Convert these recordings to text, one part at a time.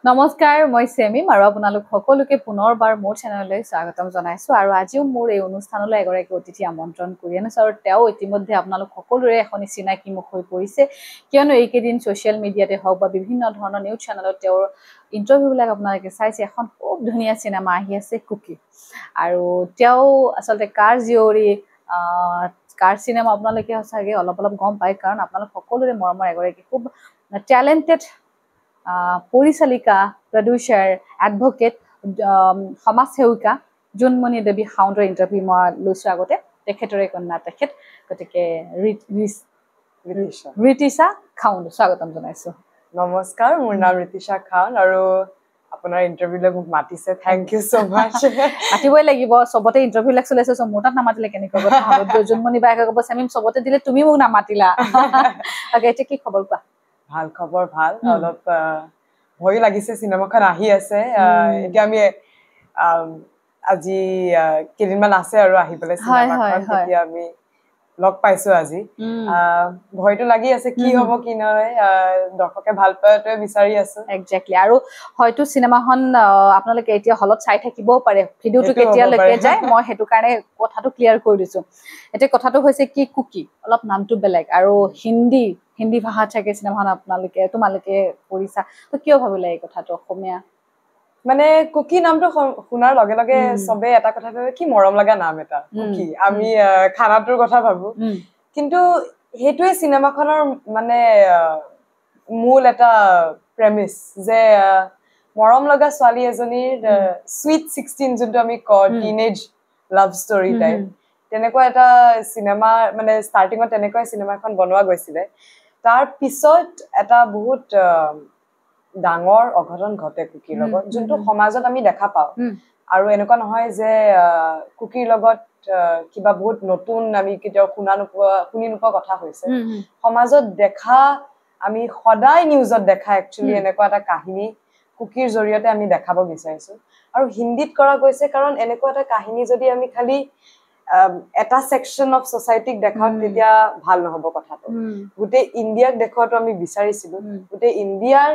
নমস্কাৰ মই সেমি আৰু আপোনালোক সকলোকে পুনৰবাৰ মোৰ চেনেললৈ স্বাগতম জনাইছো আৰু আজিও মোৰ এই অনুষ্ঠানলৈ এগৰাকী অতিথি আমন্ত্ৰণ কৰি আনিছো আৰু তেওঁ ইতিমধ্যে আপোনালোক সকলোৰে এখন চিনাকি মুখ হৈ পৰিছে কিয়নো এইকেইদিন সোশ্যাল মিডিয়াতে হওক বা বিভিন্ন ধৰণৰ নিউজ চেনেলত তেওঁৰ ইন্টাৰভিউবিলাক আপোনালোকে চাইছে এখন খুব ধুনীয়া সিনেমা আহি আছে কুকি আৰু তেওঁ আসলে কাৰ জিয়ৰী কাৰ সিনেমা আপোনালোকে সঁচাকৈ অলপ গম পায় কাৰণ আপোনালোক সকলোৰে মৰমৰ এগৰাকী খুব ট্যালেন্টেড পৰিচালিকা প্ৰডিউচাৰ এডভোকেট সমাজ সেৱিকা জোনমণি দেৱী খাউণ্ডৰ ইণ্টাৰভিউ মই লৈছোঁ আগতে তেখেতৰে কন্যা তেখেত গতিকে ঋতিশা খাউণ্ড স্বাগতম জনাইছোঁ নমস্কাৰ মোৰ নাম ঋতিশা খাউণ্ড আৰু আপোনাৰ ইণ্টাৰভিউলৈ মোক মাতিছে থ্যাংক ইউ সো মাচ মাতিবই লাগিব চবতে ইণ্টাৰভিউবিলাক চলি আছে মোৰ তাত নামাতিলে কেনেকৈ কথা হ'ব জোনমণি বায়েকে ক'ব চেমিম চবতে দিলে তুমি মোক নামাতিলা এতিয়া কি খবৰ কোৱা ভাল খবৰ ভাল অলপ ভয় লাগিছে সিনেমাখন আহি আছে এতিয়া আমি আজি কেইদিনমান আছে আৰু আহিবলৈ সিনেমাখন তেতিয়া আমি লগ পাইছো আজি ভয়টো লাগি আছে কি হ'ব কি নহয় দৰ্শকে ভাল পায়টোৱে বিচাৰি আছো এক্স্যাক্টলি আৰু হয়তো সিনেমাখন আপোনালোকে এতিয়া হলত চাই থাকিবও পাৰে ভিডিওটো কেতিয়ালৈকে যায় মই হেতু কাৰণে কথাটো ক্লিয়াৰ কৰি দিছো এতিয়া কথাটো হৈছে কি কুকি অলপ নামটো বেলেগ আৰু হিন্দী ভাষা থাকে সিনেমাখন তোমালোকে কৰিছা তো কিয় ভাবিলা এই কথাটো অসমীয়া মানে কুকি নামটো শুনাৰ লগে লগে সবে এটা কথা ভাবে কি মৰম লগা নাম এটা কুকি আমি খানাটোৰ কথা ভাবো কিন্তু হেতুৱে সিনেমাখনৰ মানে মূল এটা প্ৰেমিস যে মৰম লগা ছোৱালী এজনীৰ সুইট 16 যোনটো আমি কওঁ টিনেজ লাভ ষ্টৰী টাইপ তেনেকুৱা এটা সিনেমা মানে ষ্টাৰ্টিঙত তেনেকুৱা সিনেমাখন বনোৱা গৈছিলে তাৰ পিছত এটা বহুত ডাঙৰ অঘটন ঘটে কুকিৰ লগত যোনটো সমাজত আমি দেখা পাওঁ আৰু এনেকুৱা নহয় যে কুকিৰ লগত কিবা বহুত নতুন আমি কেতিয়াও শুনি নোপোৱা কথা হৈছে সমাজত দেখা আমি সদায় নিউজত দেখা একচুয়ালি এনেকুৱা এটা কাহিনী কুকিৰ জৰিয়তে আমি দেখাব বিচাৰিছো আৰু হিন্দীত কৰা গৈছে কাৰণ এনেকুৱা এটা কাহিনী যদি আমি খালি এটা সেকশন অফ সোসাইটিক দেখাও তেতিয়া ভাল নহব কথাটো গুটে ইন্ডিয়াক দেখাটো আমি বিচাৰিছিলো গুটে ইন্ডিয়াৰ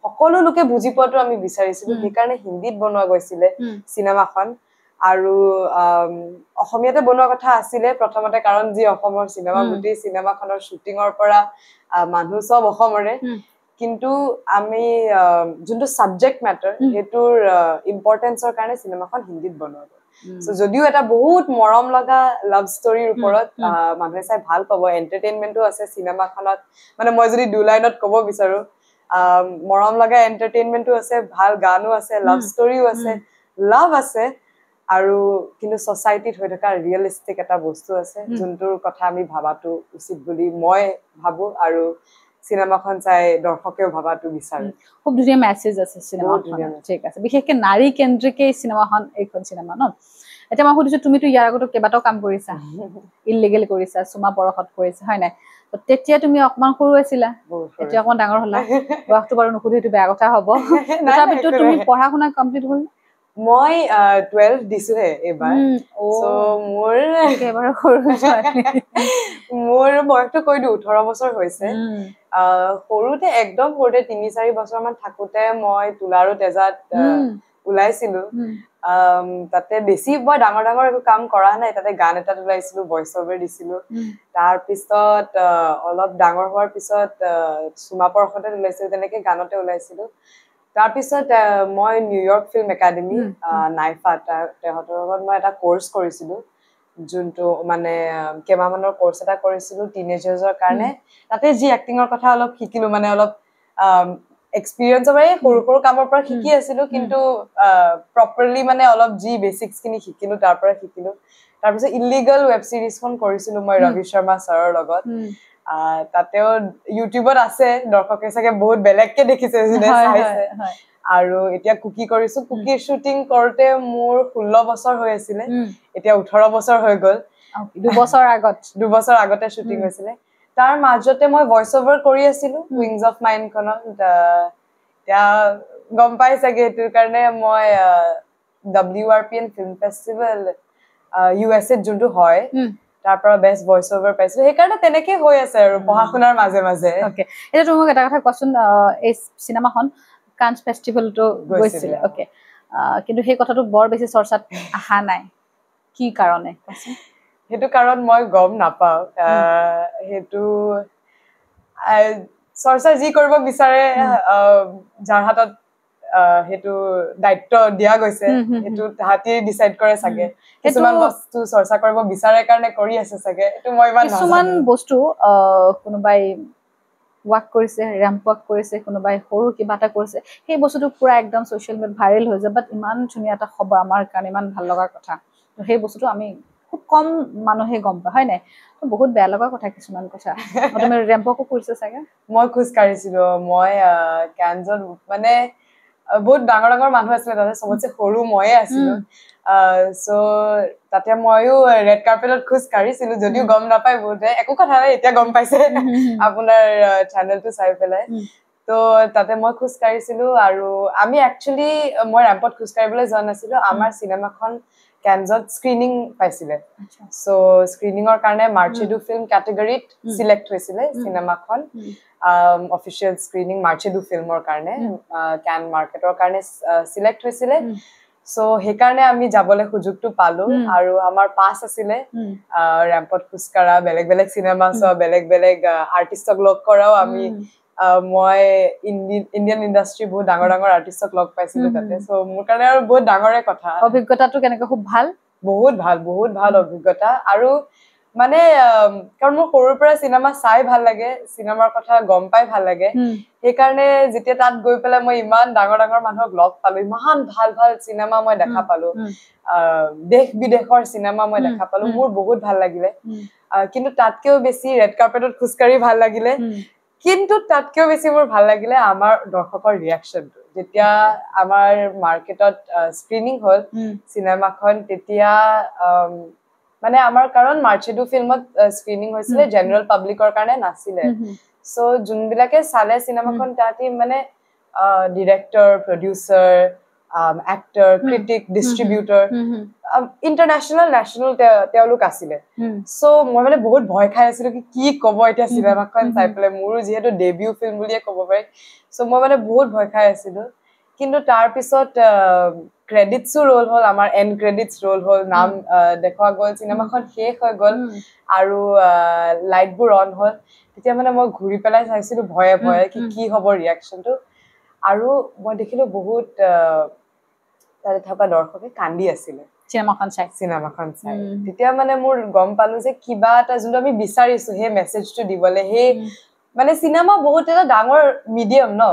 সকলো লোকে বুজি পোৱাটো আমি বিচাৰিছিলো সেইকাৰণে হিন্দীত বনোৱা গৈছিলে সিনেমাখন আৰু অসমীয়াতে বনোৱা কথা আছিলে প্ৰথমতে কাৰণ যি অসমৰ সিনেমা গুটি সিনেমাখনৰ শুটিংৰ পৰা মানুহ সব অসমৰে কিন্তু আমি যোনটো সাবজেক্ট ম্যাটাৰ হেতুৰ ইম্পৰ্টেন্সৰ কাৰণে সিনেমাখন হিন্দীত বনোৱা সো যদিও এটা বহুত মৰম লগা লাভ ষ্টৰীৰ ওপৰত মানুহে চাই ভাল পাব এন্টাৰটেইনমেন্টও আছে সিনেমাখনত মানে মই যদি দুই লাইনত ক'ব বিচাৰো মৰম লগা এন্টাৰটেইনমেন্টও আছে ভাল গানো আছে লাভ ষ্টৰীও আছে লাভ আছে আৰু কিন্তু সোসাইটিত হৈ থকা ৰিয়েলিস্টিক এটা বস্তু আছে যোনটোৰ কথা আমি ভাবাটো উচিত বুলি মই ভাবো আৰু সিনেমাখন চাই দৰ্শকেও ভাবাটো বিচাৰে খুব ধুনীয়া মেছেজ আছে সিনেমাখন ঠিক আছে বিশেষকৈ নাৰী কেন্দ্ৰিক এই সিনেমাখন এইখন সিনেমা ন এতিয়া মই সুধিছো তুমিতো ইয়াৰ আগতে কেইবাটাও কাম কৰিছা ইলিগেল কৰিছা সুমা পৰখত কৰিছা হয় নাই তেতিয়া তুমি অকমান সৰু আছিলা এতিয়া অকমান ডাঙৰ হলা বয়সটো বাৰু নুসুধি এইটো বেয়া কথা হ'ব তথাপিতো তুমি পঢ়া শুনা কমপ্লিট হ'ল মই 12 দিছো হে এবাৰ সো মোৰ এবাৰ সৰু মোৰ বয়সটো কৈ দিও 18 বছৰ হৈছে সৰুতে একদম সৰুতে 3-4 বছৰ মান থাকোতে মই তুলাৰু তেজাত উলাইছিলো তাতে বেছি মই ডাঙৰ একো কাম কৰা নাই তাতে গান এটা উলাইছিলো ভয়েস ওভাৰ দিছিলো তাৰ পিছত অলপ ডাঙৰ হোৱাৰ পিছত সুমা পৰখতে উলাইছিলো তেনেকে গানতে উলাইছিলো তাৰ পিছত মই নিউয়ৰ্ক ফিল্ম একাডেমি নাইফা তেহতৰ লগত মই এটা কোৰ্স কৰিছিলো যোনটো মানে কেমামানৰ কোৰ্স এটা কৰিছিলো টিনেজাৰ্ছৰ কাৰণে তাতে যি এক্টিংৰ কথা অলপ শিকিলো মানে অলপ এক্সপেৰিয়েন্স হয় সৰু কামৰ পৰা শিকি আছিলো কিন্তু প্ৰপাৰলি মানে অলপ যি বেসিক্স খিনি শিকিলো তাৰ পৰা শিকিলো তাৰ পিছত ইলিগেল ওয়েব সিৰিজখন কৰিছিলো মই ৰবি শৰ্মা ছাৰৰ লগত তাতেও ইউটিউবত আছে দৰ্শকে চাগে বহুত বেলেগকে দেখিছে চাইছে আৰু এতিয়া কুকি কৰিছো কুকিৰ শুটিং কৰতে মোৰ 16 বছৰ হৈ আছিল এতিয়া 18 বছৰ হৈ গল 2 বছৰ আগতে শুটিং হৈছিল তাৰ মাজতে মই ভয়েস ওভাৰ কৰি আছিলো উইংস অফ মাইন্ড খনত এতিয়া গম পাই চাগে এটোৰ কাৰণে মই WRPN ফিল্ম ফেষ্টিভেল USA যোনটো হয় তাৰ পৰা বেস্ট ভয়েস ওভাৰ পাইছো সেইকাৰণে তেনেকে হৈ আছে আৰু পঢ়া শুনাৰ মাজে মাজে ওকে এটা তুমি এটা কথা কোৱাচোন এই সিনেমাখন কান্স ফেষ্টিভেলটো গৈছিলে ওকে কিন্তু সেই কথাটো বৰ বেছি চৰ্চাত আহা নাই কি কাৰণে হেতু কাৰণ মই গম নাপাও হেতু চৰ্চা যি কৰিব বিচাৰে যাৰ হাতত হেতু দায়িত্ব দিয়া গৈছে হেতু তাহাতি ডিসাইড কৰে সাগে কিছুমান বস্তু চৰ্চা কৰিব বিচাৰে কাৰণে কৰি আছে সাগে এটো মই ইমান নাজানো কিছুমান বস্তু কোনোবাই ওয়াক কৰিছে ৰেম্প ওয়াক কৰিছে কোনোবাই সৰু কিবা এটা কৰিছে সেই বস্তুটো পুৰা একদম সোশ্যাল মিডিয়াত ভাইৰেল হৈ যায় বাট ইমান ধুনীয়া এটা খবৰ আমাৰ কাৰণে ইমান ভাল লগা কথা তো সেই বস্তুটো আমি খুব কম মানুহে গম পায় হয় নাই তো বহুত বেয়া লগা কথা কিছুমান কথা তুমি ৰেম্প ওয়াকো কৰিছে সাগে মই খুজ কাঢ়িছিলো মই ক্যানজন মানে বহুত ডাঙৰ ডাঙৰ মানুহ আছিল তাতে সবতছে সৰু ময়ে আছিলো সো তাতে মইও ৰেড কাৰ্পেটত খুজ কাঢ়িছিলো যদিও গম নাপায় বহুতে একো কথা নাই এতিয়া গম পাইছে আপোনাৰ চেনেলটো চাই পেলাই তো তাতে মই খুজ কাঢ়িছিলো আৰু আমি একচুয়ালি মই ৰেম্পত খুজ কাঢ়িবলৈ যোৱা নাছিলো আমাৰ সিনেমাখন ক্যানজত স্ক্ৰিনিং পাইছিলে সো স্ক্ৰিনিংৰ কাৰণে মাৰ্চেডু ফিল্ম ক্যাটেগৰীত সিলেক্ট হৈছিলে সিনেমাখন অফিচিয়েল স্ক্ৰিনিং মাৰ্চেডু ফিল্মৰ কাৰণে ক্যান মাৰ্কেটৰ কাৰণে সিলেক্ট হৈছিলে সো হে কাৰণে আমি যাবলৈ সুযোগটো পালো আৰু আমাৰ পাস আছিলে ৰেম্পত খুজকাৰা বেলেগ বেলেগ সিনেমা সো বেলেগ বেলেগ আৰ্টিষ্টক লগ কৰাও আমি মই ইন্ডিয়ান ইন্ডাস্ট্ৰি বহুত ডাঙৰ ডাঙৰ আৰ্টিষ্টক লগ পাইছিলো তাতে সো মোৰ কাৰণে আৰু বহুত ডাঙৰে কথা অভিজ্ঞতাটো কেনেকৈ খুব ভাল বহুত ভাল অভিজ্ঞতা আৰু মানে কাৰণ মোৰ সৰুৰ পৰা সিনেমা চাই ভাল লাগে সিনেমাৰ কথা গম পাই ভাল লাগে সেই কাৰণে যেতিয়া তাত গৈ পেলাই মই ইমান ডাঙৰ ডাঙৰ মানুহক লগ পালো ইমান ভাল ভাল সিনেমা মই দেখা পালো দেশ বিদেশৰ সিনেমা মই দেখা পালো মোৰ বহুত ভাল লাগিলে কিন্তু তাতকেও বেছি ৰেড কাৰ্পেটত খুজকাঢ়ি ভাল লাগিলে কিন্তু তাতকেও বেছি মোৰ ভাল লাগিলে আমাৰ দৰ্শকৰ ৰিয়াকশনটো যেতিয়া আমাৰ মাৰ্কেটত স্ক্ৰিনিং হল সিনেমাখন তেতিয়া মানে আমাৰ কাৰণ মাৰ্চেডু ফিল্মত স্ক্ৰিনিং হৈছিলে জেনাৰেল পাব্লিকৰ কাৰণে নাছিলে সো যোনবিলাকে চালে সিনেমাখন তাতি মানে director producer actor critic distributor international national তেওঁলোক আছিলে সো মই মানে বহুত ভয় খাই আছিলো কি কব এতিয়া সিনেমাখন চাই পেলাই মোৰো যেহেতু ডেবিউ ফিল্ম বুলিয়ে ক'ব পাৰি সো মই মানে বহুত ভয় খাই আছিলো কিন্তু তাৰ পিছত ক্ৰেডিটসও ৰোল হল আমাৰ এন্ড ক্ৰেডিটস ৰোল হল নাম দেখুৱা গল সিনেমাখন শেষ হৈ গল আৰু লাইটবোৰ অন হল তেতিয়া মানে মই ঘূৰি পেলাই চাইছিলো ভয়ে ভয়ে কি হ'ব ৰিয়াকশনটো আৰু মই দেখিলো বহুত তাতে থকা দৰ্শকে কান্দি আছিলে সিনেমাখন চাই তেতিয়া মানে মোৰ গম পালো যে কিবা এটা যোনটো আমি বিচাৰিছো সেই মেছেজটো দিবলে সেই মানে সিনেমা বহুত এটা ডাঙৰ মিডিয়াম ন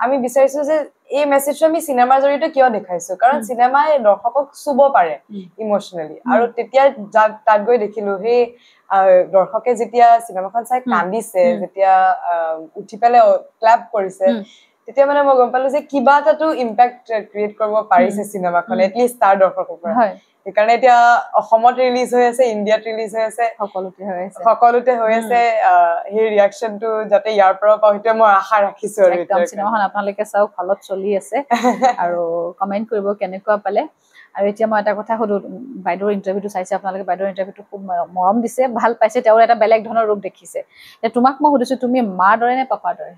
আমি বিচাৰিছো যে এই মেছেজটো আমি সিনেমাৰ জৰিয়তে কিয় দেখাইছো কাৰণ সিনেমাই দৰ্শকক চুব পাৰে ইমোশনালি আৰু তেতিয়া তাত গৈ দেখিলো সেই দৰ্শকে যেতিয়া সিনেমাখন চাই কান্দিছে যেতিয়া উঠি পেলাই ক্লাপ কৰিছে তেতিয়া মানে মই গম পালো যে কিবা এটাটো ইম্পেক্ট ক্ৰিয়েট কৰিব পাৰিছে সিনেমাখন এটলিষ্ট তাৰ দৰ্শকৰ পৰা সেইকাৰণে এতিয়া অসমত ৰিলিজ হৈ আছে ইণ্ডিয়াত ৰিলিজ হৈ আছে সকলোতে হৈ আছে সেই ৰিয়াকশনটো যাতে ইয়াৰ পৰা পাও সেইটো মই আশা ৰাখিছো আৰু একদম সিনেমাখন আপোনালোকে চাওক হলত চলি আছে আৰু কমেন্ট কৰিব কেনেকুৱা পালে আৰু এতিয়া মই এটা কথা সুধো বাইদেউৰ ইন্টাৰভিউটো চাইছে আপোনালোকে বাইদেউৰ ইন্টাৰভিউটো খুব মৰম দিছে ভাল পাইছে তেওঁৰ এটা বেলেগ ধৰণৰ ৰূপ দেখিছে তোমাক মই সুধিছো তুমি মাৰ দৰে নে পাপাৰ দৰে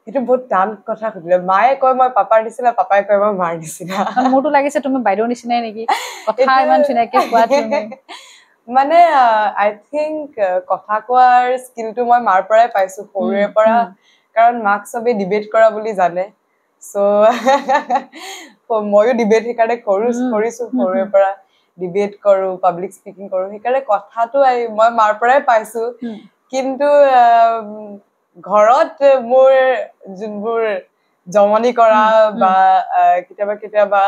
এটা বহুত টান কথা সুধিলে মায়ে কয় মই পাপাৰ নিচিনা পাপাই কয় মই মাৰ নিচিনা মোৰটো লাগিছে তুমি বাইদেউৰ নিচিনাই নেকি কথা ইমান ধুনীয়াকে কোৱা তুমি মানে আই থিংক কথা কোৱাৰ স্কিলটো মই মাৰ পৰাই পাইছো সৰুৰে পৰা কাৰণ মাক সবে ডিবেট কৰা বুলি জানে সো ময়ো ডিবেট সেইকাৰণে কৰিছো সৰুৰে পৰা ডিবেট কৰো পাব্লিক স্পিকিং কৰো সেইকাৰণে কথাটো মই মাৰ পৰাই পাইছো কিন্তু ঘৰত মোৰ যোনবোৰ জমনি কৰা বা কেতিয়াবা কেতিয়াবা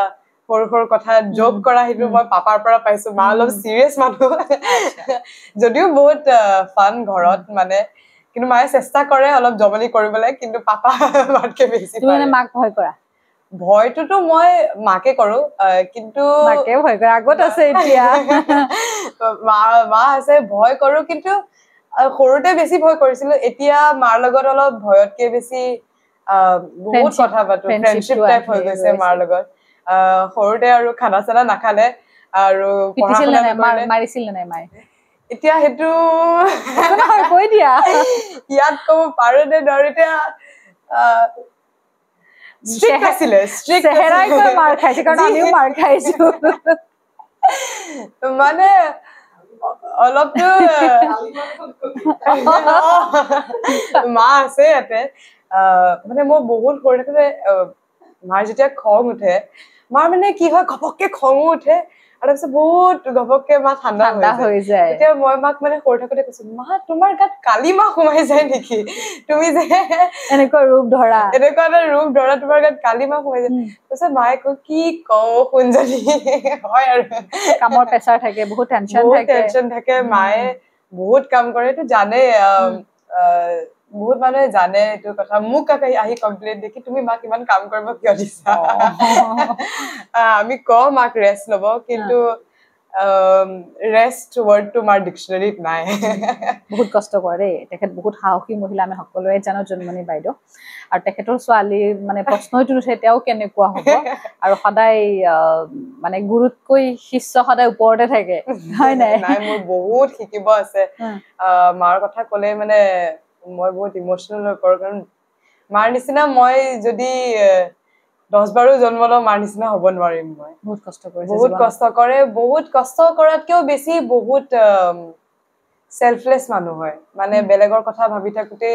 সৰু সৰু কথা জোক কৰা সেইটো মই পাপাৰ পৰা পাইছো মা অলপ সিৰিয়াছ মানুহ যদিও বহুত ফান ঘৰত মানে কিন্তু মায়ে চেষ্টা কৰে অলপ জমনি কৰিবলৈ কিন্তু পাপা মাতকে বেছি তুমি মানে মাক ভয় কৰা ভয়টোতো মই মাকে কৰো কিন্তু মাকে ভয় কৰে আগত আছে এতিয়া মা আছে ভয় কৰো কিন্তু সৰুতে বেছি ভয় কৰিছিলো এতিয়া মাৰ লগত অলপ ভয়তকে বেছি বহুত কথা পাতো ফ্ৰেণ্ডশিপ টাইপ হৈ গৈছে মাৰ লগত সৰুতে আৰু খানা চানা নাখালে আৰু মাৰিছিল নাই মায়ে এতিয়া হেতু কৈ দিয়া ইয়াত ক'ব পাৰো নে নোৱাৰো এতিয়া ষ্ট্ৰিক্ট আছিলে ষ্ট্ৰিক্ট চেহেৰাই কৈ মাৰ খাইছে কাৰণ আমিও মাৰ খাইছো মানে অলপটো মা আছে ইয়াতে মানে মই বহুত সৰু থাকোতে মাৰ যেতিয়া খং উঠে মাৰ মানে কি হয় ঘপককে খঙো উঠে আৰু তাৰপিছত বহুত ঘপককে মা ঠাণ্ডা হৈ যায় তেতিয়া মই মাক মানে সৰু থাকোতে কৈছো মা তোমাৰ গাত কালি মাহ সোমাই যায় নেকি তুমি যে এনেকুৱা ৰূপ ধৰা তোমাৰ গাত কালি মাহ সোমাই যায় তাৰপিছত মায়ে কয় কি কওঁ শুনজনী হয় আৰু কামৰ প্ৰেছাৰ থাকে বহুত টেনচন থাকে মায়ে বহুত কাম কৰে এইটো জানে বহুত মানুহে জানে এইটো কথা মোক আহি কমপ্লেইন দেখি তুমি মাক ইমান কাম কৰিব কিয় দিছা আমি কওঁ মাক ৰেষ্ট ল'ব কিন্তু ৰেষ্ট ৱৰ্ডটো মাৰ ডিক্সনাৰীত নাই বহুত কষ্ট কৰে দেই তেখেত বহুত সাহসী মহিলা আমি সকলোৱে জানো জন্মনি বাইদেউ আৰু তেখেতৰ ছোৱালী মানে প্ৰশ্নটো নুঠে তেওঁ কেনেকুৱা হ'ব আৰু সদায় মানে গুৰুতকৈ শিষ্য সদায় ওপৰতে থাকে হয় নাই মোৰ বহুত শিকিব আছে মাৰ কথা ক'লে মানে মই বহুত ইমোচনেল হৈ পৰো কাৰণ মাৰ নিচিনা মই যদি 10 বাৰো জন্ম লওঁ মাৰ নিচিনা হ'ব নোৱাৰিম মই বহুত কষ্ট কৰাতকেও বেছি বহুত সেলফলেস মানুহ হয় মানে বেলেগৰ কথা ভাবি থাকোতে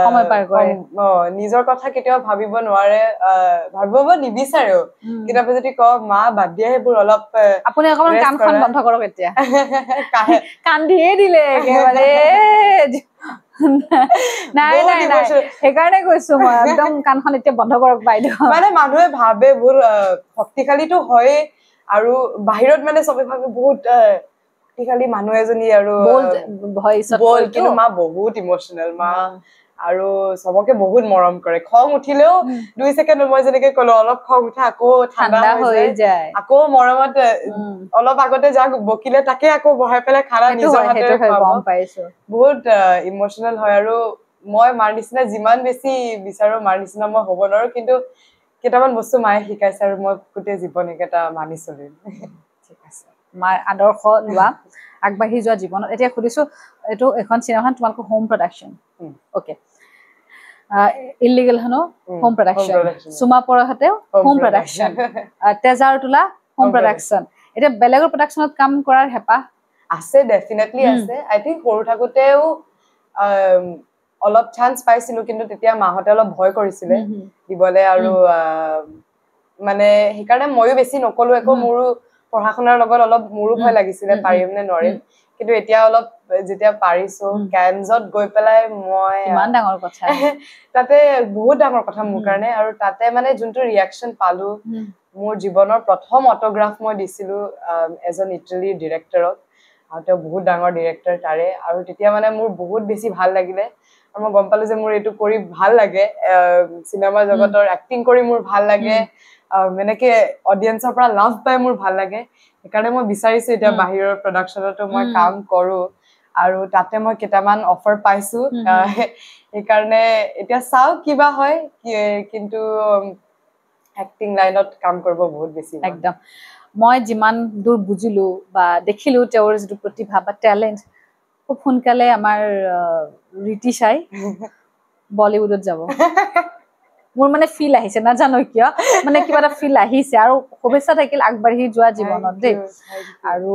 সময় পাৰ কৰে নিজৰ কথা কেতিয়াও ভাবিব নোৱাৰে ভাবিব নিবিচাৰেও কেতিয়াবা যদি কওঁ মা বাদ দিয়া সেইবোৰ অলপ আপুনি অকমান কাণখন বন্ধ কৰক এতিয়া কান্দিয়ে দিলে একেবাৰে নাই সেইকাৰণে কৈছো মই একদম কাণখন এতিয়া বন্ধ কৰক বাইদেউ মানে মানুহে ভাবে বহুত শক্তিশালীটো হয় আৰু বাহিৰত মানে চবে ভাবে বহুত শক্তিশালী মানুহ এজনী আৰু বল কিন্তু মা বহুত ইমোচনেল মা আৰু সবকে বহুত মৰম কৰে খং উঠিলেও 2 সেকেন্ড মই যেনেকে কলো অলপ খং উঠে আকৌ ঠাণ্ডা হৈ যায় আকৌ মৰমত অলপ আগতে যাক বকিলে তাকে আকৌ বহাই পেলাই খানা নিজৰ হাতেৰে খুৱাব বহুত ইমোচনেল হয় আৰু মই মাৰ নিচিনা যিমান বেছি বিচাৰো মাৰ নিচিনা মই হ'ব নোৱাৰো কিন্তু কেইটামান বস্তু মায়ে শিকাইছে আৰু মই গোটেই জীৱন এটা মানি চলিম ঠিক আছে মাৰ আদৰ্শ লোৱা আগবাঢ়ি যোৱা জীৱনত এতিয়া সুধিছো এইটো এখন চিনেমাখন তোমালোকৰ হোম প্ৰডাকশ্যন ওকে ইলিগেল হনো হোম প্ৰডাকশ্যন সুমা পৰহতে হোম প্ৰডাকশ্যন তেজাৰ তোলা হোম প্ৰডাকশ্যন এতিয়া বেলেগৰ প্ৰডাকশ্যনত কাম কৰাৰ হেপা আছে ডেফিনেটলি আছে আই থিংক সৰু থাকোতেও অলপ চান্স পাইছিলো কিন্তু তেতিয়া মাহতে অলপ ভয় কৰিছিলে দিবলে আৰু মানে সেইকাৰণে ময়ো বেছি নকলো একো মোৰো পঢ়া-শুনাৰ লগত অলপ মোৰো ভয় লাগিছিলে পাৰিম নে নোৱাৰিম কিন্তু এতিয়া অলপ যেতিয়া পাৰিছো কেনজত গৈ পেলাই মই ইমান ডাঙৰ কথা তাতে বহুত ডাঙৰ কথা মোৰ কাৰণে আৰু তাতে মানে যোনটো ৰিয়াকচন পালো মোৰ জীৱনৰ প্ৰথম অটোগ্ৰাফ মই দিছিলো এজন ইটালী ডিৰেক্টৰক আৰু তেওঁ বহুত ডাঙৰ ডিৰেক্টৰ তাৰে আৰু তেতিয়া মানে মোৰ বহুত বেছি ভাল লাগিলে আৰু মই গম পালো যে মোৰ এইটো কৰি ভাল লাগে সিনেমা জগতৰ এক্টিং কৰি মোৰ ভাল লাগে এনেকে অডিয়েন্সৰ পৰা লাভ পাই মোৰ ভাল লাগে সেইকাৰণে মই বিচাৰিছো এতিয়া বাহিৰৰ প্ৰডাকশ্যনতো মই কাম কৰো আৰু তাতে মই কেইটামান অফাৰ পাইছো সেইকাৰণে এতিয়া চাও কিবা হয় কিন্তু এক্টিং লাইনত কাম কৰিব বহুত বেছি একদম মই যিমান দূৰ বুজিলো বা দেখিলো তেওঁৰ যিটো প্ৰতিভা বা টেলেণ্ট খুব সোনকালে আমাৰ ৰীতি চাই বলিউডত যাব মোৰ মানে ফিল আহিছে নাজানো কিয় মানে কিবা এটা ফিল আহিছে আৰু শুভেচ্ছা থাকিল আগবাঢ়ি যোৱা জীৱনত দেই আৰু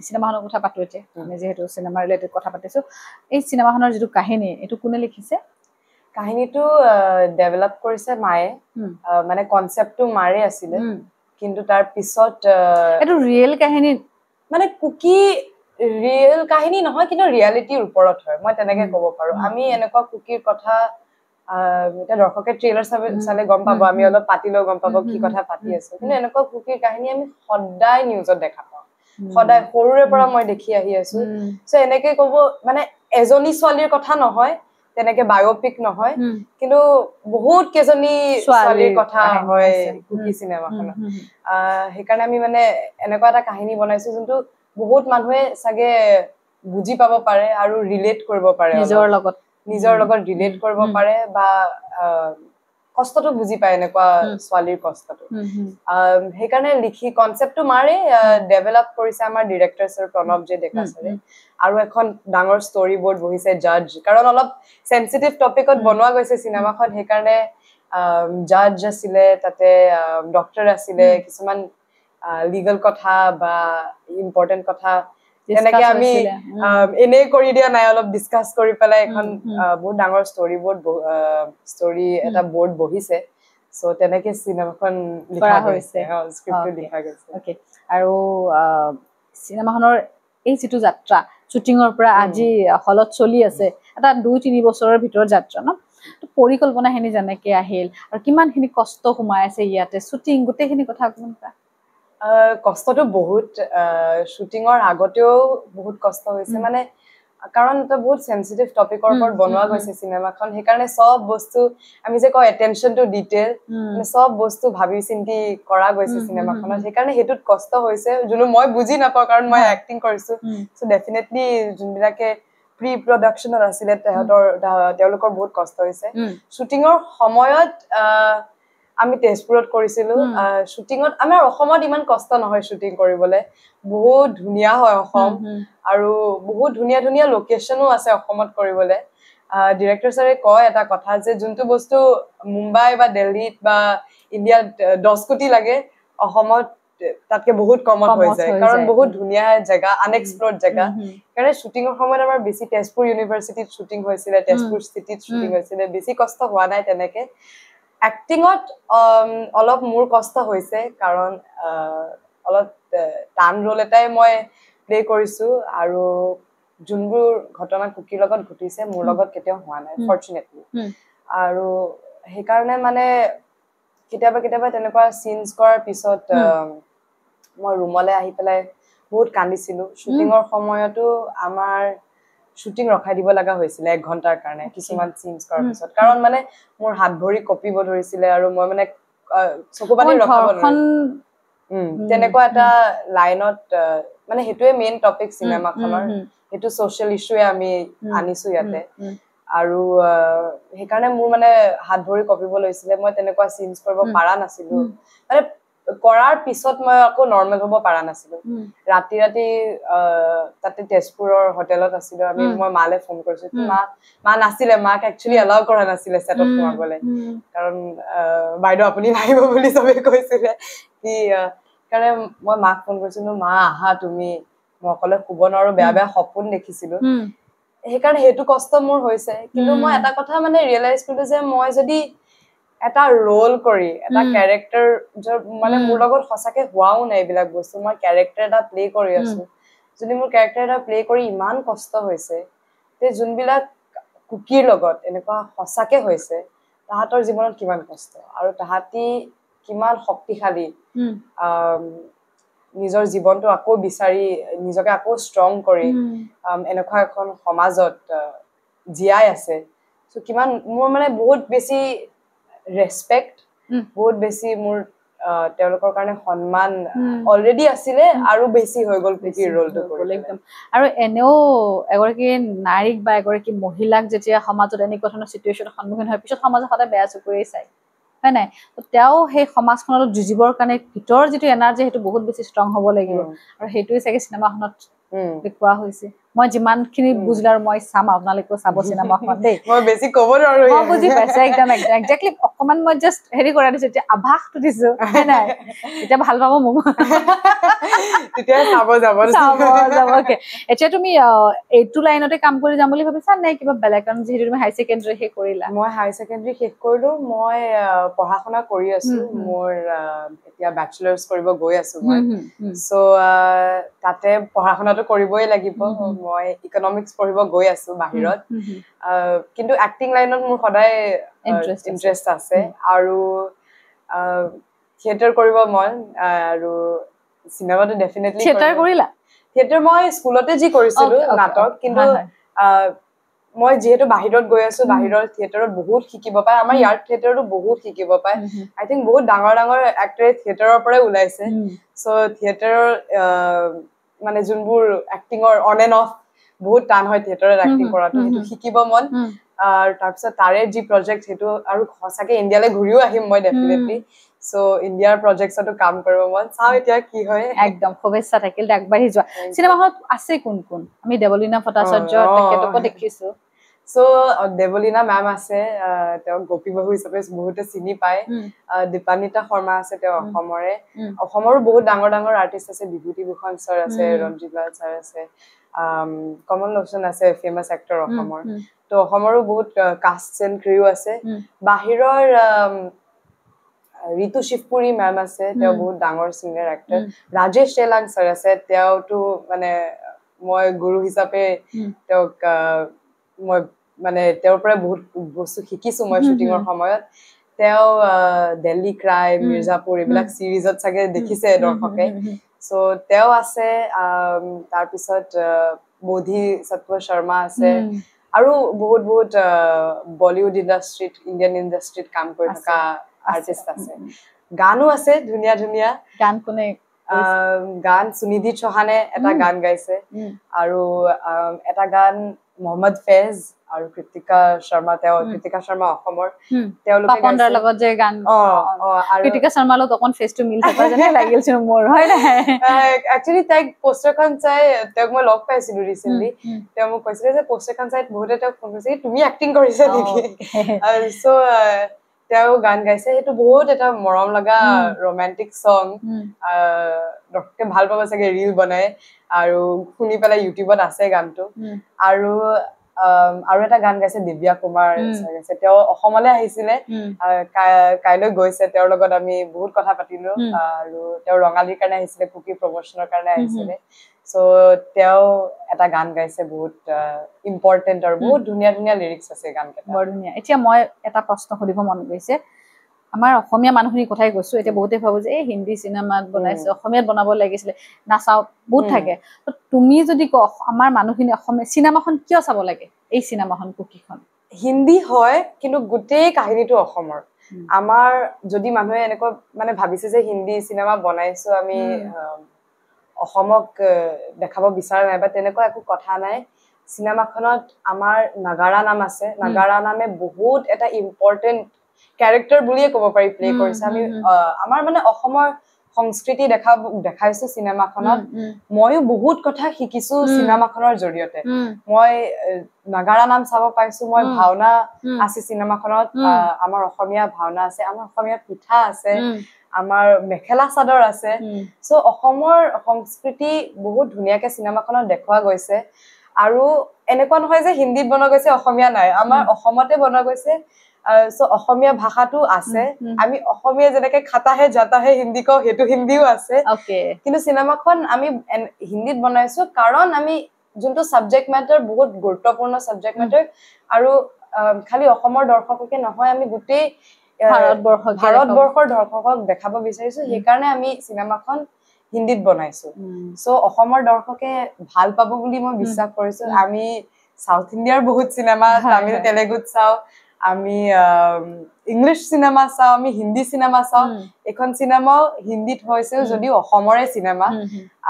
চিনেমাখনৰ কথা পাতো এতিয়া আমি যিহেতু চিনেমা ৰিলেটেড কথা পাতিছো এই চিনেমাখনৰ যিটো কাহিনী এইটো কোনে লিখিছে কাহিনীটো ডেভেলপ কৰিছে মায়ে মানে কনসেপ্টটো মাৰে আছিলে কিন্তু তাৰ পিছত এটো ৰিয়েল কাহিনী মানে কুকি ৰিয়েল কাহিনী নহয় কিন্তু ৰিয়েলিটিৰ ওপৰত হয় মই তেনেকে ক'ব পাৰো আমি এনেকুৱা কুকিৰ কথা এটা দৰ্শকে ট্ৰেইলাৰ চালে গম পাব আমি অলপ পাতিলেও গম পাব কি কথা পাতি আছো কিন্তু এনেকুৱা কুকিৰ কাহিনী আমি সদায় নিউজত দেখা পাওঁ সদায় সৰুৰে পৰা মই দেখি আহি আছো সো এনেকে ক'ব মানে এজনী ছোৱালীৰ কথা নহয় তেনেকে বায়োপিক নহয় কিন্তু বহুত কেজনী ছোৱালীৰ কথা হয় কুকি চিনেমাখনত সেইকাৰণে আমি মানে এনেকুৱা এটা কাহিনী বনাইছো যোনটো বহুত মানুহে চাগে বুজি পাব পাৰে আৰু ৰিলেট কৰিব পাৰে নিজৰ লগত ৰিলেট কৰিব পাৰে বা কষ্টটো বুজি পায় এনেকুৱা ছোৱালীৰ কষ্টটো সেইকাৰণে লিখি কনসেপ্টটো মাৰে ডেভেলপ কৰিছে আমাৰ ডিৰেক্টৰ সৰ প্ৰণৱ জে ডেকা সৰে আৰু এখন ডাঙৰ ষ্টৰী বোৰ্ড বহিছে জাজ কাৰণ অলপ সেনসিটিভ টপিকত বনোৱা গৈছে চিনেমাখন সেইকাৰণে জাজ আছিলে তাতে ডক্টৰ আছিলে কিছুমান লিগেল কথা বা ইম্পৰ্টেণ্ট কথা এনেকে আমি এনে কৰি দিয়া নাই অলপ ডিসকাস কৰি পেলাই এখন বহুত ডাঙৰ ষ্টৰী এটা বোৰ্ড বহিছে সো তেনেকে সিনেমাখন লিখা হৈছে স্ক্ৰিপ্টটো লিখা গৈছে ওকে আৰু সিনেমাখনৰ এই যেটো যাত্ৰা শুটিংৰ পৰা আজি হলত চলি আছে এটা 2-3 বছৰৰ ভিতৰ যাত্ৰা ন তো পৰিকল্পনা হেনি জানেকে আহিল আৰু কিমানখিনি কষ্ট সোমাই আছে ইয়াতে শুটিং গোটেইখিনি কথা কোনটা কষ্টটো বহুত শুটিংৰ আগতেও বহুত কষ্ট হৈছে মানে কাৰণ এটা বহুত সেনসিটিভ টপিকৰ ওপৰত বনোৱা গৈছে সিনেমাখন হেকাৰণে সব বস্তু আমি যে কয় এটেনশন টু ডিটেইল মানে সব বস্তু ভাবি চিন্তি কৰা গৈছে সিনেমাখনত হেকাৰণে হেতুত কষ্ট হৈছে যোনো মই বুজি নাপাও কাৰণ মই এক্টিং কৰিছো সো ডেফিনেটলি যোনবিলাকে প্ৰি প্ৰডাকচনত আছিলে তেওঁলোকৰ বহুত কষ্ট হৈছে শুটিংৰ সময়ত আমি তেজপুৰত কৰিছিলো শুটিংত আমাৰ অসমত ইমান কষ্ট নহয় শুটিং কৰিবলে বহুত ধুনিয়া হয় অসম আৰু বহুত ধুনিয়া ধুনিয়া লোকেশনো আছে অসমত কৰিবলে ডিৰেক্টৰ সৰে কয় এটা কথা যে যোনটো বস্তু মুম্বাই বা দিল্লীত বা ইন্ডিয়াত 10 কোটি লাগে অসমত তাতকে বহুত কমত হৈ যায় কাৰণ বহুত ধুনিয়া জায়গা আনএক্সপ্লোৰড জায়গা কাৰণ শুটিংৰ সময়ত আমাৰ বেছি তেজপুৰ ইউনিভাৰ্সিটিত শুটিং হৈছিলে তেজপুৰ সিটিত শুটিং হৈছিলে বেছি কষ্ট হোৱা নাই তেনেকে এক্টিংত অলপ মোৰ কষ্ট হৈছে কাৰণ অলপ টান ৰোল এটাই মই প্লে কৰিছো আৰু যোনবোৰ ঘটনা কুকিৰ লগত ঘটিছে মোৰ লগত কেতিয়াও হোৱা নাই ফৰচুনেটলি আৰু হে কাৰণে মানে কেতিয়াবা তেনেকুৱা সিনস কৰাৰ পিছত মই ৰুমলে আহি পেলাই বহুত কান্দিছিলো শুটিংৰ সময়তো আমাৰ শুটিং ৰখাই দিব লাগা হৈছিল 1 ঘণ্টাৰ কাৰণে কিছুমান সিনস কৰাৰ পিছত কাৰণ মানে মোৰ হাত ভৰি কপিব ধৰিছিলে আৰু মই মানে চকুপানী ৰখাব নোৱাৰিছিলো তেনেকুৱা এটা লাইনত মানে হেতুৱে মেইন টপিক সিনেমাখনৰ হেতু সোশ্যাল ইস্যুৱে আমি আনিছো ইয়াতে আৰু হে কাৰণে মোৰ মানে হাত ভৰি কপিব লৈছিলে মই তেনেকুৱা সিনস কৰিব পাৰা নাছিলো মানে কৰাৰ পিছত মই আকৌ নৰমাল হ'ব পাৰা নাছিলো ৰাতি তাতে তেজপুৰৰ হোটেলত আছিলো আমি মই মালে ফোন কৰিছো মা নাছিলে মাক একচুয়ালি এলাউ কৰা নাছিলে সেটত সোমাবলে কাৰণ বাইদেউ আপুনি নাহিব বুলি সবে কৈছিলে কি কাৰণে মই মাক ফোন কৰিছিলো মা আহা তুমি মই অকলে শুব নোৱাৰো বেয়া সপোন দেখিছিলো হেকাৰণে হেতু কষ্ট মোৰ হৈছে কিন্তু মই এটা কথা মানে ৰিয়েলাইজ কৰিলো যে মই যদি এটা ৰোল কৰি এটা ক্যাৰেক্টাৰ মানে মোৰ লগত সঁচাকে হোৱাও নাই এইবিলাক বস্তু মই ক্যাৰেক্টাৰ এটা প্লে কৰি আছো যদি মোৰ ক্যাৰেক্টাৰ এটা প্লে কৰি ইমান কষ্ট হৈছে তে যোনবিলাক কুকিৰ লগত এনেকুৱা সঁচাকে হৈছে তাহাতৰ জীৱনত কিমান কষ্ট আৰু তাহাতি কিমান শক্তিশালী নিজৰ জীৱনটো আকৌ বিচাৰি নিজকে আকৌ ষ্ট্ৰং কৰি এনেকুৱা এখন সমাজত জিয়াই আছে সো কিমান মোৰ মানে বহুত বেছি ৰেসপেক্ট বহুত বেছি মোৰ তেওঁলোকৰ কাৰণে সন্মান অলৰেডি আছিলে আৰু বেছি হৈ গল কুকিৰ ৰোলটো কৰি একদম আৰু এনেও এগৰাকী নাৰীক বা এগৰাকী মহিলাক যেতিয়া সমাজত এনেকুৱা ধৰণৰ সিচুৱেচনৰ সন্মুখীন হয় পিছত সমাজে সদায় বেয়া চকুৰে চাই হয় নাই তো তেওঁ সেই সমাজখনত যুঁজিবৰ কাৰণে ভিতৰ যেটো এনাৰ্জি হেতু বহুত বেছি ষ্ট্ৰং হ'ব লাগিব আৰু হেতুই চাগে সিনেমাখনত দেখুৱা হৈছে মই যিমানখিনি বুজিলাৰ মই চাম আপোনালোকো চাব সিনেমাখন দেই মই বেছি কব নোৱাৰো মই বুজি পাইছে একদম এক্স্যাক্টলি অকমান মই জাস্ট হেৰি কৰা দিছো যে আভাসটো দিছো হয় নাই এটা ভাল পাব মোক তেতিয়া চাব যাব ওকে এতিয়া তুমি এইটো লাইনতে কাম কৰি যাম বুলি ভাবিছা নে কিবা বেলেগ কাৰণ যেহেতু তুমি হাই সেকেন্ডাৰী শেষ কৰিলা মই হাই সেকেন্ডাৰী শেষ কৰিলো মই পঢ়াশুনা কৰি আছো মোৰ এতিয়া ব্যাচেলাৰ্স কৰিব গৈ আছো মই সো তাতে পঢ়াশুনাটো কৰিবই লাগিব মই ইকনমিক্স পঢ়িব গৈ আছো বাহিৰত কিন্তু এক্টিং লাইনত মোৰ সদায় ইন্টাৰেষ্ট আছে আৰু থিয়েটাৰ কৰিব মন আৰু সিনেমাটো ডেফিনেটলি থিয়েটাৰ কৰিলা থিয়েটাৰ মই স্কুলতে যি কৰিছিলো নাটক কিন্তু মই যেহেতু বাহিৰত গৈ আছো বাহিৰৰ থিয়েটাৰত বহুত শিকিব পায় আমাৰ ইয়াৰ থিয়েটাৰটো বহুত শিকিব পায় আই থিংক বহুত ডাঙৰ ডাঙৰ এক্টৰে থিয়েটাৰৰ পৰাই ওলাইছে সো থিয়েটাৰৰ মানে যোনবোৰ এক্টিংৰ অন এণ্ড অফ বহুত টান হয় থিয়েটাৰত এক্টিং কৰাটো হেতু শিকিব মন আৰু তাৰপিছত তাৰে যি প্ৰজেক্ট হেতু আৰু সঁচাকে ইণ্ডিয়ালৈ ঘূৰিও আহিম মই ডেফিনেটলি সো ইণ্ডিয়াৰ প্ৰজেক্টছতো কাম কৰিব মন চাও এতিয়া কি হয় একদম শুভেচ্ছা থাকিল আগবাঢ়ি যোৱা সিনেমাখনত আছে কোন কোন আমি দেৱলীনা ভট্টাচাৰ্য তেখেতকো দেখিছো সো দেৱলীনা মেম আছে তেওঁ গোপী বাহু হিচাপে বহুতে চিনি পায় দীপানিতা শৰ্মা আছে তেওঁ অসমৰে অসমৰো বহুত ডাঙৰ ডাঙৰ আৰ্টিষ্ট আছে বিভূতি ভূষণ ছাৰ আছে ৰঞ্জিত লাল ছাৰ আছে কমল লোচন আছে ফেমাছ এক্টৰ অসমৰ তো অসমৰো বহুত কাষ্ট এণ্ড ক্ৰিউ আছে বাহিৰৰ ঋতু শিৱপুৰী মেম আছে তেওঁ বহুত ডাঙৰ সিঙ্গাৰ এক্টৰ ৰাজেশ চেলাং ছাৰ আছে তেওঁটো মানে মই গুৰু হিচাপে তেওঁক মই মানে তেওঁৰ পৰা বহুত বস্তু শিকিছো মই শুটিঙৰ সময়ত তেওঁ দিল্লী ক্ৰাই মিৰ্জাপুৰ এইবিলাক সিৰিজত চাগে দেখিছে দৰ্শকে সো তেওঁ আছে তাৰ পিছত বোধি সত্য শৰ্মা আছে আৰু বহুত বহুত বলিউড ইণ্ডাষ্ট্ৰীত ইণ্ডিয়ান ইণ্ডাষ্ট্ৰীত কাম কৰি থকা আৰ্টিষ্ট আছে গানো আছে ধুনীয়া ধুনীয়া গান কোনে গান সুনিধি চৌহানে এটা গান গাইছে আৰু এটা গান মোহাম্মদ ফেজ আৰু কৃতিকা শৰ্মা কৃতিকা শৰ্মা অসমৰ তেওঁলোকে পাপনদাৰ লগত যে গান আৰু কৃতিকা শৰ্মাৰ লগত অকন ফেচটো মিল থকা যেনে লাগিলছিল মোৰ হয় না একচুয়ালি তাইক পোষ্টাৰখন চাই তেওঁক মই লগ পাইছিলো ৰিসেন্টলি তেওঁ মোক কৈছিলে যে পোষ্টাৰখন চাই বহুতে তেওঁক ফোন কৰিছে তুমি এক্টিং কৰিছা নেকি সো তেওঁ গান গাইছে সেইটো বহুত এটা মৰম লগা ৰোমান্টিক সং দৰ্শকে ভাল পাব চাগে ৰীল বনাই আৰু শুনি পেলাই ইউটিউবত আছে গানটো আৰু এটা গান গাইছে দিব্যা কুমাৰ গাইছে তেওঁ অসমলৈ আহিছিলে কাইলৈ গৈছে তেওঁৰ লগত আমি বহুত কথা পাতিলো আৰু তেওঁ ৰঙালীৰ কাৰণে আহিছিলে কুকি প্ৰমোশনৰ কাৰণে আহিছিলে সো তেওঁ এটা গান গাইছে বহুত ইম্পৰ্টেন্ট আৰু বহুত ধুনীয়া ধুনীয়া লিৰিক্স আছে গানকেইটা বৰ ধুনীয়া এতিয়া মই এটা প্ৰশ্ন সুধিব মন গৈছে আমাৰ অসমীয়া মানুহখিনি কথাই কৈছো এতিয়া বহুতে ভাবো যে এই হিন্দী সিনেমাত বনাইছে অসমীয়াত বনাব লাগিছিলে নাচাও বহুত থাকে তো তুমি যদি আমাৰ মানুহখিনি অসমীয়া সিনেমাখন কিয় চাব লাগে এই সিনেমাখন কুকিখন হিন্দী হয় কিন্তু গোটেই কাহিনীটো অসমৰ আমাৰ যদি মানুহে এনেকৈ মানে ভাবিছে যে হিন্দী সিনেমা বনাইছো আমি অসমক দেখাব বিচাৰা নাই বা তেনেকুৱা একো কথা নাই সিনেমাখনত আমাৰ নাগাৰা নাম আছে নাগাৰা নামে বহুত এটা ইম্পৰ্টেন্ট ক্যাৰেক্টাৰ বুলিয়ে ক'ব পাৰি প্লে কৰিছে আমি আমাৰ মানে অসমৰ সংস্কৃতি দেখাইছো সিনেমাখনত মইও বহুত কথা শিকিছো সিনেমাখনৰ জৰিয়তে মই নাগাৰা নাম চাব পাইছো মই ভাওনা আছে সিনেমাখনত আমাৰ অসমীয়া ভাওনা আছে আমাৰ অসমীয়া পিঠা আছে আমাৰ মেখেলা চাদৰ আছে সো অসমৰ সংস্কৃতি বহুত ধুনীয়াকে সিনেমাখনত দেখুৱা গৈছে আৰু এনেকুৱা নহয় যে হিন্দীত বনোৱা গৈছে অসমীয়া নাই আমাৰ অসমতে বনোৱা গৈছে সো অসমীয়া ভাষাটো আছে আমি অসমীয়া যেনেকে খাতাহে জাতাহে হিন্দী কও হেতু হিন্দীও আছে কিন্তু সিনেমাখন আমি হিন্দীত বনাইছো কাৰণ আমি যোনটো সাবজেক্ট ম্যাটাৰ বহুত গুৰুত্বপূৰ্ণ সাবজেক্ট ম্যাটাৰ আৰু খালি অসমৰ দৰ্শককে নহয় আমি গোটেই ভাৰতবৰ্ষৰ দৰ্শকক দেখাব বিচাৰিছো সেইকাৰণে আমি সিনেমাখন হিন্দীত বনাইছো সো অসমৰ দৰ্শকে ভাল পাব বুলি মই বিশ্বাস কৰিছো আমি সাউথ ইণ্ডিয়াৰ বহুত সিনেমা তামিল তেলেগুত চাও আমি ইংলিশ সিনেমা চাও আমি হিন্দী সিনেমা চাও এখন সিনেমাও হিন্দীত হৈছে যদিও অসমৰে সিনেমা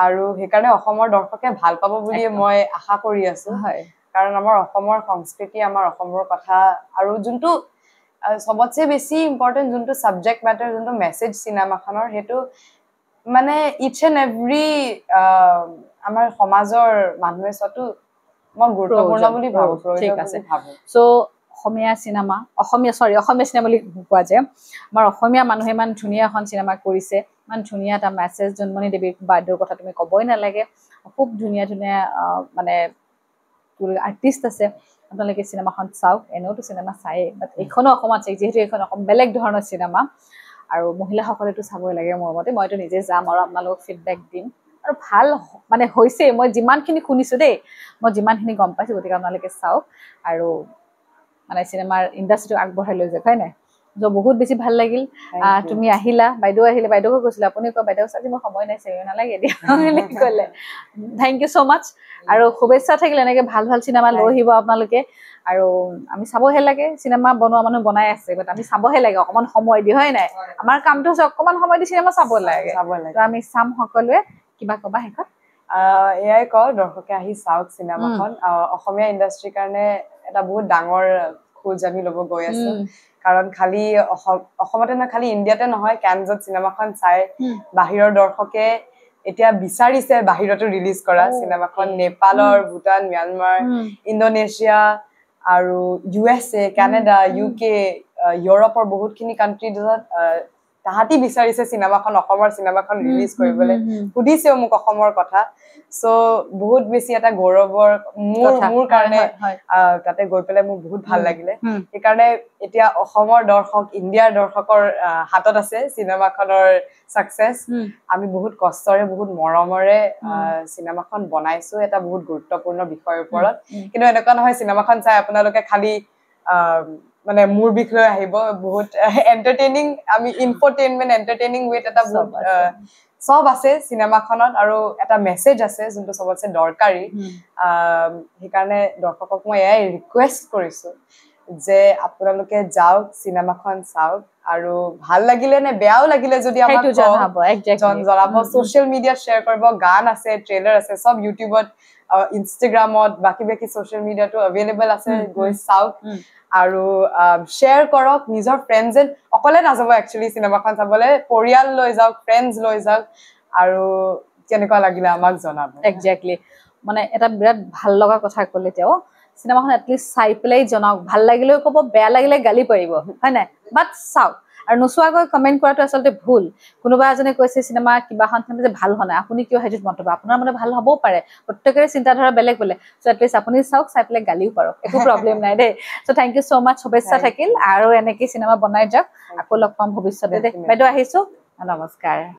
আৰু সেইকাৰণে অসমৰ দৰ্শকে ভাল পাব বুলি মই আশা কৰি আছো কাৰণ আমাৰ অসমৰ সংস্কৃতি আমাৰ অসমৰ কথা আৰু যোনটো সবতছে বেছি ইম্পৰ্টেন্ট যোনটো সাবজেক্ট ম্যাটাৰ যোনটো মেছেজ সিনেমাখনৰ হেতু মানে ইচ এণ্ড এভৰি আমাৰ সমাজৰ মানুহে চটো মই গুৰুত্বপূৰ্ণ বুলি ভাবো ঠিক আছে সো অসমীয়া সিনেমা অসমীয়া বুলি কোৱা যে আমাৰ অসমীয়া মানুহে ইমান ধুনীয়া এখন সিনেমা কৰিছে ইমান ধুনীয়া এটা মেছেজ জন্মনি দেৱীৰ বাইদেউৰ কথা তুমি ক'বই নালাগে খুব ধুনীয়া ধুনীয়া মানে আৰ্টিষ্ট আছে আপোনালোকে সিনেমাখন চাওক এনেওতো সিনেমা চায়ে বাট এইখনো অসমত চাই যিহেতু এইখন অসম বেলেগ ধৰণৰ সিনেমা আৰু মহিলাসকলেতো চাবই লাগে মোৰ মতে মইতো নিজে যাম আৰু আপোনালোকক ফিডবেক দিম আৰু ভাল মানে হৈছে মই যিমানখিনি শুনিছো দেই মই যিমানখিনি গম পাইছো গতিকে আপোনালোকে চাওক আৰু মানে সিনেমাৰ ইণ্ডাষ্ট্ৰীটো আগবঢ়াই লৈ যাওক হয় নাই বহুত বেছি ভাল লাগিল তুমি আহিলা বাইদেউ আহিলে বাইদেউকো কৈছিলা আপুনি কয় বাইদেউ আজি মোৰ সময় নাই চাগে নালাগে দিয়া ক'লে থেংক ইউ ছ' মাছ আৰু শুভেচ্ছা থাকিলে এনেকে ভাল ভাল চিনেমা লৈ আহিব আপোনালোকে আৰু আমি চাবহে লাগে চিনেমা বনোৱা মানুহ বনাই আছে বাট আমি চাবহে লাগে অকমান সময় দি হয় নাই আমাৰ কামটো হৈছে অকমান সময় দি চিনেমা চাব লাগে তো আমি চাম সকলোৱে কিবা কবা শেষত এয়াই কওঁ দৰ্শকে আহি চাওক চিনেমাখন অসমীয়া ইণ্ডাষ্ট্ৰীৰ কাৰণে এটা বহুত ডাঙৰ খোজ আমি ল'ব গৈ আছো কাৰণ খালি অসমতে নহয় খালি ইণ্ডিয়াতে নহয় কেনজত চিনেমাখন চাই বাহিৰৰ দৰ্শকে এতিয়া বিচাৰিছে বাহিৰতো ৰিলিজ কৰা চিনেমাখন নেপালৰ ভূটান ম্যানমাৰ ইণ্ডোনেছিয়া আৰু USA কানাডা UK ইউৰোপৰ বহুতখিনি কাণ্ট্ৰি তাহাঁতি বিচাৰিছে চিনেমাখন অসমৰ চিনেমাখন ৰিলিজ কৰিবলৈ সুধিছেও মোক অসমৰ কথা সো বহুত বেছি এটা গৌৰৱৰ মোৰ কাৰণে তাতে গৈ পেলাই মোৰ বহুত ভাল লাগিলে সেইকাৰণে এতিয়া অসমৰ দৰ্শক ইণ্ডিয়াৰ দৰ্শকৰ হাতত আছে চিনেমাখনৰ সাকসেস আমি বহুত কষ্টৰে বহুত মৰমৰে চিনেমাখন বনাইছো এটা বহুত গুৰুত্বপূৰ্ণ বিষয়ৰ ওপৰত কিন্তু এনেকুৱা নহয় চিনেমাখন চাই আপোনালোকে খালি মানে মোৰ বিষয় আহিব বহুত এন্টাৰটেইনিং আমি ইনফোটেইনমেন্ট এন্টাৰটেইনিং উইথ এটা বহুত সব আছে চিনেমাখনত আৰু এটা মেসেজ আছে যোনটো সবতছে দৰকাৰী সেইকাৰণে দৰ্শকক মই এই ৰিকুৱেষ্ট কৰিছো যে আপোনালোকে যাওক চিনেমাখন চাওক আৰু ভাল লাগিলে নে বেয়াও লাগিলে যদি আমাক জনাব জনাব সোশ্যাল মিডিয়াত শেয়াৰ কৰিব গান আছে ট্ৰেইলাৰ আছে সব ইউটিউবত ইনষ্টাগ্ৰামত বাকি সোশ্যাল মিডিয়াটো अवेलेबल আছে গৈ চাওক আৰু শেয়াৰ কৰক নিজৰ ফ্ৰেণ্ডছ অকলে নাযাব একচুয়ালি চিনেমাখন চাবলে পৰিয়াল লৈ যাওক ফ্ৰেণ্ডছ লৈ যাওক আৰু কেনেকুৱা লাগিলে আমাক জনাব এক্স্যাক্টলি মানে এটা বিৰাট ভাল লগা কথা ক'লে তেওঁ চিনেমাখন এটলিষ্ট চাই পেলাই জনাওক ভাল লাগিলেও ক'ব বেয়া লাগিলে গালি পাৰিব হয় নাই বাট চাওক আৰু নোচোৱাকৈ কমেন্ট কৰাটো আচলতে ভুল কোনোবা এজনে কৈছে চিনেমা কিবাখন যে ভাল হোৱা নাই আপুনি কিয় হেতুত মন্তব্য আপোনাৰ মানে ভাল হ'বও পাৰে প্ৰত্যেকৰে চিন্তাধাৰা বেলেগ বেলেগ সো এটলিষ্ট আপুনি চাওক চাই পেলাই গালিও পাৰক একো প্ৰবলেম নাই দে সো থ্যাংক ইউ সো মাচ শুভেচ্ছা থাকিল আৰু এনেকৈ চিনেমা বনাই যাওক আকৌ লগ পাম ভৱিষ্যতে দে বাইদেউ আহিছো নমস্কাৰ